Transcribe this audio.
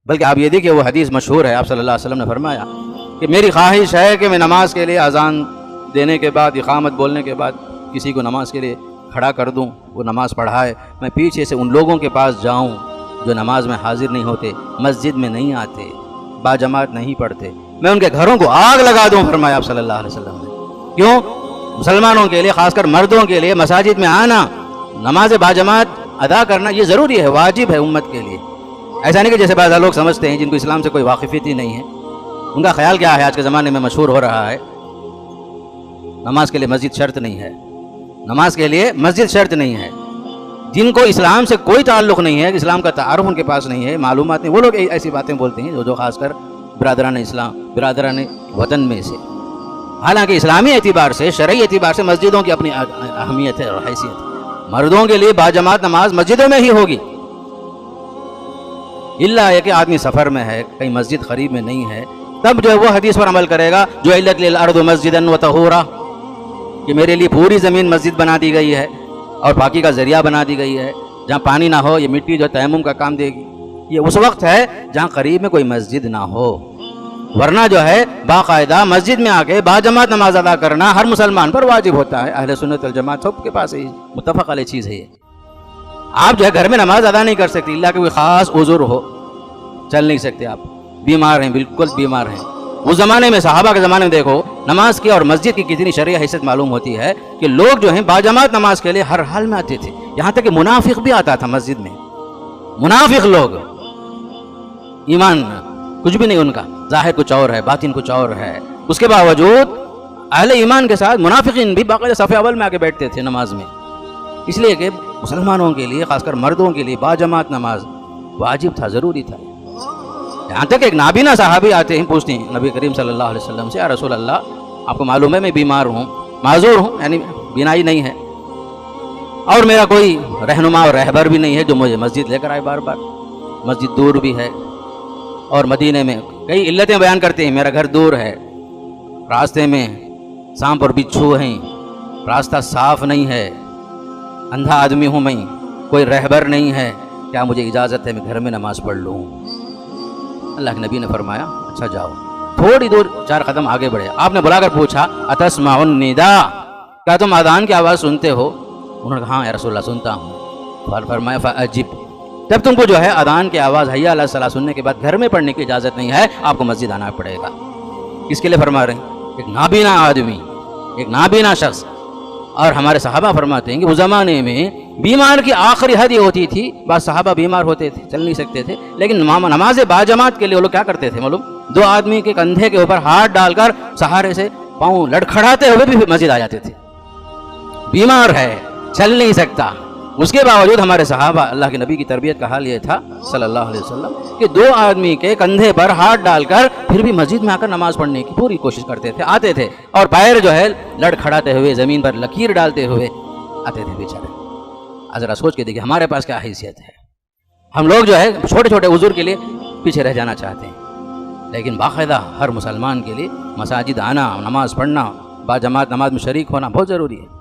بلکہ آپ یہ دیکھیے وہ حدیث مشہور ہے، آپ صلی اللہ علیہ وسلم نے فرمایا کہ میری خواہش ہے کہ میں نماز کے لیے اذان دینے کے بعد، اقامت بولنے کے بعد کسی کو نماز کے لیے کھڑا کر دوں، وہ نماز پڑھائے، میں پیچھے سے ان لوگوں کے پاس جاؤں جو نماز میں حاضر نہیں ہوتے، مسجد میں نہیں آتے، باجماعت نہیں پڑھتے، میں ان کے گھروں کو آگ لگا دوں، فرمایا آپ صلی اللہ علیہ وسلم نے۔ کیوں؟ مسلمانوں کے لیے، خاص کر مردوں کے لیے مساجد میں آنا، نماز باجماعت ادا کرنا یہ ضروری ہے، واجب ہے امت کے لیے۔ ایسا نہیں کہ جیسے بعض لوگ سمجھتے ہیں جن کو اسلام سے کوئی واقفیت ہی نہیں ہے، ان کا خیال کیا ہے آج کے زمانے میں مشہور ہو رہا ہے، نماز کے لیے مسجد شرط نہیں ہے، نماز کے لیے مسجد شرط نہیں ہے۔ جن کو اسلام سے کوئی تعلق نہیں ہے، اسلام کا تعارف ان کے پاس نہیں ہے، معلومات نہیں، وہ لوگ ایسی باتیں بولتے ہیں جو خاص کر برادران اسلام، برادران وطن میں سے۔ حالانکہ اسلامی اعتبار سے، شرعی اعتبار سے مسجدوں کی اپنی اہمیت ہے اور حیثیت ہے۔ مردوں کے لیے باجماعت نماز مسجدوں میں ہی ہوگی، اللہ ہے کہ آدمی سفر میں ہے، کہیں مسجد قریب میں نہیں ہے، تب جو ہے وہ حدیث پر عمل کرے گا جو جعلت للارض مسجدا وطہورا، کہ میرے لیے پوری زمین مسجد بنا دی گئی ہے اور پاکی کا ذریعہ بنا دی گئی ہے، جہاں پانی نہ ہو یہ مٹی جو تیمم کا کام دے گی۔ یہ اس وقت ہے جہاں قریب میں کوئی مسجد نہ ہو، ورنہ جو ہے باقاعدہ مسجد میں آ کے باجماعت نماز ادا کرنا ہر مسلمان پر واجب ہوتا ہے، اہل سنت والجماعت سب کے پاس یہ متفق علیہ چیز ہے۔ یہ آپ جو ہے گھر میں نماز ادا نہیں کر سکتے، اللہ کے کوئی خاص عذر ہو، چل نہیں سکتے، آپ بیمار ہیں، بالکل بیمار ہیں۔ اس زمانے میں صحابہ کے زمانے میں دیکھو نماز کی اور مسجد کی کتنی شرعی حیثیت معلوم ہوتی ہے کہ لوگ جو ہیں باجماعت نماز کے لیے ہر حال میں آتے تھے، یہاں تک کہ منافق بھی آتا تھا مسجد میں۔ منافق لوگ، ایمان کچھ بھی نہیں ان کا، ظاہر کچھ اور ہے، باطن کچھ اور ہے، اس کے باوجود اہل ایمان کے ساتھ منافقین بھی باقاعدہ صف اول میں آ کے بیٹھتے تھے نماز میں، اس لیے کہ مسلمانوں کے لیے، خاص کر مردوں کے لیے باجماعت نماز واجب تھا، ضروری تھا۔ یہاں تک ایک نابینا صحابی آتے ہیں، پوچھتے ہیں نبی کریم صلی اللہ علیہ وسلم سے، یا رسول اللہ آپ کو معلوم ہے میں بیمار ہوں، معذور ہوں، یعنی بینائی نہیں ہے، اور میرا کوئی رہنما اور رہبر بھی نہیں ہے جو مجھے مسجد لے کر آئے، بار بار مسجد دور بھی ہے، اور مدینے میں کئی علتیں بیان کرتے ہیں، میرا گھر دور ہے، راستے میں سانپ اور بچھو ہیں، راستہ صاف نہیں ہے، اندھا آدمی ہوں میں، کوئی رہبر نہیں ہے، کیا مجھے اجازت ہے میں گھر میں نماز پڑھ لوں؟ اللہ کے نبی نے فرمایا اچھا جاؤ۔ تھوڑی دور 4 قدم آگے بڑھے، آپ نے بلا کر پوچھا اتسمع النداء، کیا تم اذان کی آواز سنتے ہو؟ انہوں نے کہا ہاں یا رسول اللہ سنتا ہوں۔ فرمایا فاجب، جب تم کو جو ہے اذان کی آواز حی علی الصلاۃ سننے کے بعد گھر میں پڑھنے کی اجازت نہیں ہے، آپ کو مسجد آنا پڑے گا۔ کس کے لیے فرما رہے ہیں؟ ایک نابینا آدمی، ایک نابینا شخص۔ اور ہمارے صحابہ فرماتے ہیں کہ اس زمانے میں بیمار کی آخری حد یہ ہوتی تھی، بعض صحابہ بیمار ہوتے تھے، چل نہیں سکتے تھے، لیکن نماز باجماعت کے لیے وہ لوگ کیا کرتے تھے معلوم؟ 2 آدمی کے کندھے کے اوپر ہاتھ ڈال کر سہارے سے پاؤں لڑکھڑاتے ہوئے بھی مسجد آ جاتے تھے۔ بیمار ہے، چل نہیں سکتا، اس کے باوجود ہمارے صحابہ، اللہ کے نبی کی تربیت کا حال یہ تھا صلی اللہ علیہ وسلم کہ 2 آدمی کے کندھے پر ہاتھ ڈال کر پھر بھی مسجد میں آ کر نماز پڑھنے کی پوری کوشش کرتے تھے، آتے تھے، اور پیر جو ہے لڑکھڑاتے ہوئے زمین پر لکیر ڈالتے ہوئے آتے تھے بیچارے۔ ذرا سوچ کے دیکھیے ہمارے پاس کیا حیثیت ہے۔ ہم لوگ جو ہے چھوٹے چھوٹے عذر کے لیے پیچھے رہ جانا چاہتے ہیں، لیکن باقاعدہ ہر مسلمان کے لیے مساجد آنا، نماز پڑھنا، باجماعت نماز میں شریک ہونا بہت ضروری ہے۔